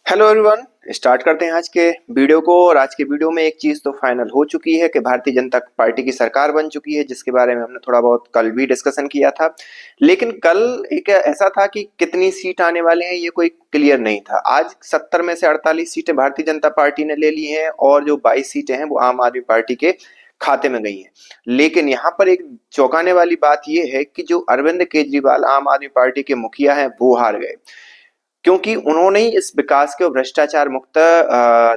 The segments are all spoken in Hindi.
Hello everyone. स्टार्ट करते हैं आज के वीडियो को। और आज के वीडियो में एक चीज़ तो फाइनल हो चुकी है कि भारतीय जनता पार्टी की सरकार बन चुकी है, जिसके बारे में हमने थोड़ा बहुत कल भी डिस्कशन किया था। लेकिन कल एक ऐसा था कि कितनी सीट आने वाले हैं ये कोई क्लियर नहीं था। आज 70 में से 48 सीटें भारतीय जनता पार्टी ने ले ली हैं और जो 22 सीटें हैं वो आम आदमी पार्टी के खाते में गई हैं। लेकिन यहाँ पर एक चौंकाने वाली बात यह है कि जो अरविंद केजरीवाल आम आदमी पार्टी के मुखिया हैं वो हार गए, क्योंकि उन्होंने ही इस विकास के और भ्रष्टाचार मुक्त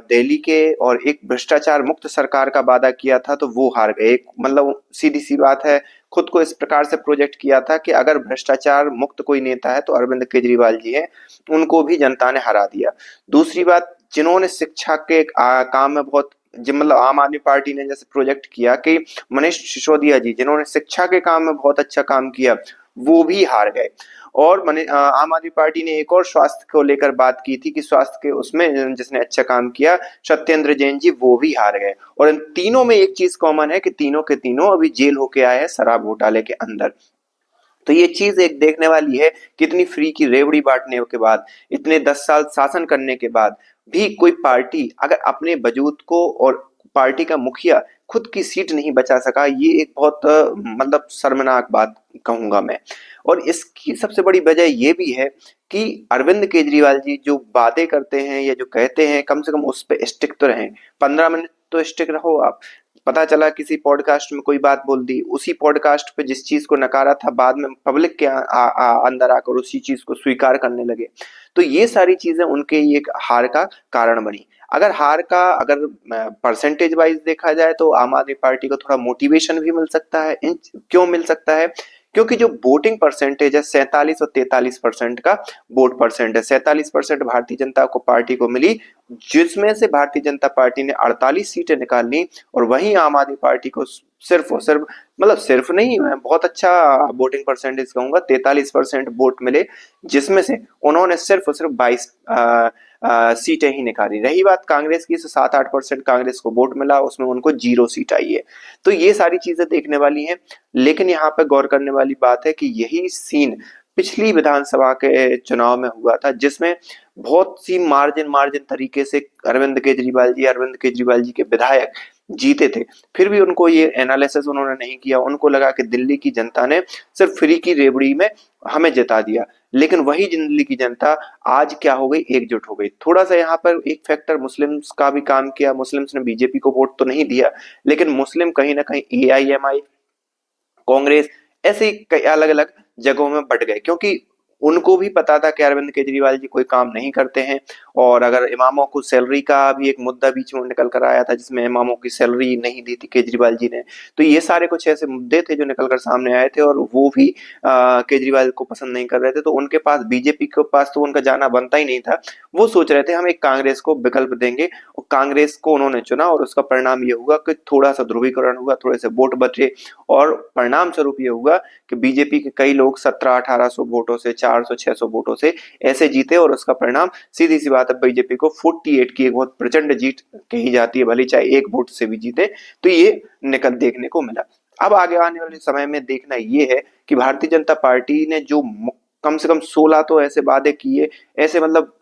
दिल्ली के और एक भ्रष्टाचार मुक्त सरकार का वादा किया था, तो वो हार गए। एक मतलब सीधी सी बात है, खुद को इस प्रकार से प्रोजेक्ट किया था कि अगर भ्रष्टाचार मुक्त कोई नेता है तो अरविंद केजरीवाल जी हैं, उनको भी जनता ने हरा दिया। दूसरी बात, जिन्होंने शिक्षा के काम में बहुत मतलब आम आदमी पार्टी ने जैसे प्रोजेक्ट किया कि मनीष सिसोदिया जी, जिन्होंने शिक्षा के काम में बहुत अच्छा काम किया, वो भी हार गए। और आम आदमी पार्टी ने एक और स्वास्थ्य को लेकर बात की थी कि स्वास्थ्य के उसमें जिसने अच्छा काम किया, सत्येंद्र जैन जी, वो भी हार गए। और इन तीनों में एक चीज कॉमन है कि तीनों के तीनों अभी जेल होके आए हैं शराब घोटाले के अंदर। तो ये चीज एक देखने वाली है कि इतनी फ्री की रेवड़ी बांटने के बाद, इतने 10 साल शासन करने के बाद भी कोई पार्टी अगर अपने वजूद को और पार्टी का मुखिया खुद की सीट नहीं बचा सका, ये एक बहुत मतलब शर्मनाक बात कहूंगा मैं। और इसकी सबसे बड़ी वजह ये भी है कि अरविंद केजरीवाल जी जो बातें करते हैं या जो कहते हैं, कम से कम उस पर स्टिक तो रहें। 15 मिनट तो स्टिक रहो आप। पता चला किसी पॉडकास्ट में कोई बात बोल दी, उसी पॉडकास्ट पे जिस चीज को नकारा था, बाद में पब्लिक के अंदर आकर उसी चीज को स्वीकार करने लगे। तो ये सारी चीजें उनके एक हार का कारण बनी। अगर परसेंटेज वाइज देखा जाए तो आम आदमी पार्टी को थोड़ा मोटिवेशन भी मिल सकता है। क्यों मिल सकता है? क्योंकि जो वोटिंग परसेंटेज है 47 और 43% का वोट परसेंट है। 47% भारतीय जनता को पार्टी को मिली, जिसमें से भारतीय जनता पार्टी ने 48 सीटें निकाली। और वहीं आम आदमी पार्टी को सिर्फ और सिर्फ, मतलब सिर्फ नहीं, मैं बहुत अच्छा वोटिंग परसेंटेज कहूंगा, 43% वोट मिले, जिसमें से उन्होंने सिर्फ और सिर्फ 22 सीटें ही निकाली। रही बात कांग्रेस की, 7-8% कांग्रेस को वोट मिला, उसमें उनको 0 सीट आई है। तो ये सारी चीजें देखने वाली हैं। लेकिन यहाँ पे गौर करने वाली बात है कि यही सीन पिछली विधानसभा के चुनाव में हुआ था, जिसमें बहुत सी मार्जिन मार्जिन तरीके से अरविंद केजरीवाल जी के विधायक जीते थे। फिर भी उनको ये एनालिसिस उन्होंने नहीं किया। उनको लगा कि दिल्ली की जनता ने सिर्फ फ्री की रेवड़ी में हमें जिता दिया। लेकिन वही दिल्ली की जनता आज क्या हो गई, एकजुट हो गई। थोड़ा सा यहाँ पर एक फैक्टर मुस्लिम्स का भी काम किया। मुस्लिम्स ने बीजेपी को वोट तो नहीं दिया, लेकिन मुस्लिम कहीं ना कहीं एआईएमआई, कांग्रेस, ऐसे कई अलग अलग जगहों में बट गए, क्योंकि उनको भी पता था कि अरविंद केजरीवाल जी कोई काम नहीं करते हैं। और अगर इमामों को सैलरी का भी एक मुद्दा बीच में निकल कर आया था, जिसमें इमामों की सैलरी नहीं दी थी केजरीवाल जी ने, तो ये सारे कुछ ऐसे मुद्दे थे जो निकल कर सामने आए थे, और वो भी केजरीवाल को पसंद नहीं कर रहे थे। तो उनके पास, बीजेपी के पास तो उनका जाना बनता ही नहीं था। वो सोच रहे थे हम एक कांग्रेस को विकल्प देंगे, और कांग्रेस को उन्होंने चुना। और उसका परिणाम ये हुआ कि थोड़ा सा ध्रुवीकरण हुआ, थोड़े से वोट बचे, और परिणाम स्वरूप ये हुआ कि बीजेपी के कई लोग 1700-1800 वोटों से, 400-600 वोटों से ऐसे जीते। और उसका परिणाम सीधी सी बात है, बीजेपी को 48 की एक बहुत प्रचंड जीत कही जाती है, भले चाहे एक वोट से भी जीते। तो ये निकल देखने को मिला। अब आगे आने वाले समय में देखना ये है कि भारतीय जनता पार्टी ने जो कम से कम 16 तो ऐसे वादे किए, ऐसे मतलब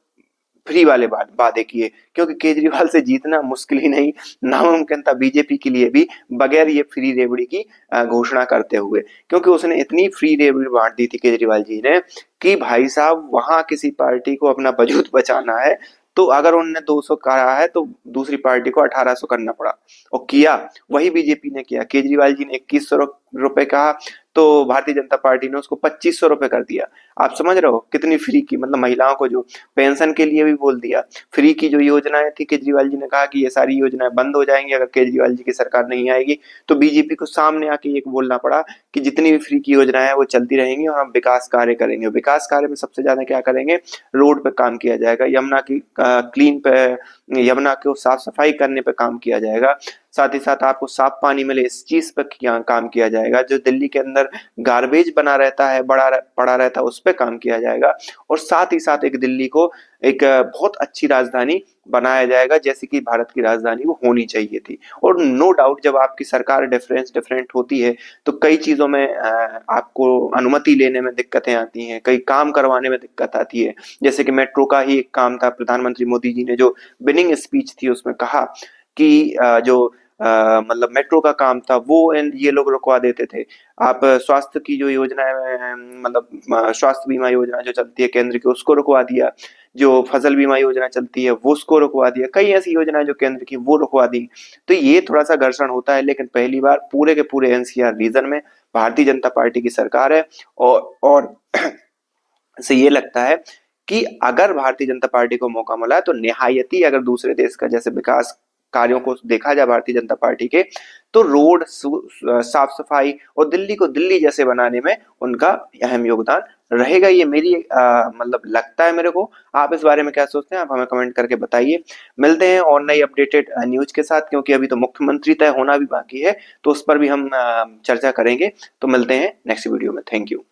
फ्री वाले वादे किए, क्योंकि केजरीवाल से जीतना मुश्किल ही नहीं, नामुमकिन था बीजेपी के लिए भी, बगैर ये फ्री रेवड़ी की घोषणा करते हुए। क्योंकि उसने इतनी फ्री रेवड़ी बांट दी थी केजरीवाल जी ने कि भाई साहब, वहां किसी पार्टी को अपना वजूद बचाना है तो अगर उन्होंने 200 कहा है तो दूसरी पार्टी को 1800 करना पड़ा। और किया वही बीजेपी ने किया। केजरीवाल जी ने 2100 रुपए कहा, तो भारतीय जनता पार्टी ने उसको 2500 रुपए कर दिया। आप समझ रहे हो कितनी फ्री की, मतलब महिलाओं को जो पेंशन के लिए भी बोल दिया। फ्री की जो योजनाएं थी, केजरीवाल जी ने कहा कि ये सारी योजनाएं बंद हो जाएंगी अगर केजरीवाल जी की सरकार नहीं आएगी। तो बीजेपी को सामने आके ये बोलना पड़ा कि जितनी भी फ्री की योजनाएं हैं वो चलती रहेंगी और हम विकास कार्य करेंगे। विकास कार्य में सबसे ज्यादा क्या करेंगे, रोड पे काम किया जाएगा, यमुना की क्लीन पे, यमुना को साफ सफाई करने पे काम किया जाएगा। साथ ही साथ आपको साफ पानी मिले, इस चीज पर काम किया जाएगा। जो दिल्ली के अंदर गार्बेज बना रहता है, पड़ा रहता है, उस पे काम किया जाएगा और साथ ही साथ एक दिल्ली को एक बहुत अच्छी राजधानी बनाया जाएगा जैसे कि भारत की राजधानी वो होनी चाहिए थी। और नो डाउट जब आपकी सरकार डिफरेंट होती है तो कई चीजों में आपको अनुमति लेने में दिक्कतें आती हैं, कई काम करवाने में दिक्कत आती है। जैसे कि मेट्रो का ही एक काम था, प्रधानमंत्री मोदी जी ने जो बिनिंग स्पीच थी उसमें कहा कि जो मतलब मेट्रो का काम था वो ये लोग रुकवा देते थे। आप स्वास्थ्य की जो योजना है, मतलब स्वास्थ्य बीमा योजना जो चलती है केंद्र की उसको रुकवा दिया, जो फसल बीमा योजना चलती है वो उसको रुकवा दिया, कई ऐसी योजनाएं जो केंद्र की वो रुकवा दी। तो ये थोड़ा सा घर्षण होता है, लेकिन पहली बार पूरे के पूरे एनसीआर रीजन में भारतीय जनता पार्टी की सरकार है। और से ये लगता है कि अगर भारतीय जनता पार्टी को मौका मिला है तो निहायती अगर दूसरे देश का जैसे विकास कार्यों को देखा जाए भारतीय जनता पार्टी के, तो रोड साफ सफाई और दिल्ली को दिल्ली जैसे बनाने में उनका अहम योगदान रहेगा। ये मेरी मतलब लगता है मेरे को। आप इस बारे में क्या सोचते हैं, आप हमें कमेंट करके बताइए। मिलते हैं और नई अपडेटेड न्यूज के साथ, क्योंकि अभी तो मुख्यमंत्री तय होना भी बाकी है तो उस पर भी हम चर्चा करेंगे। तो मिलते हैं नेक्स्ट वीडियो में। Thank you.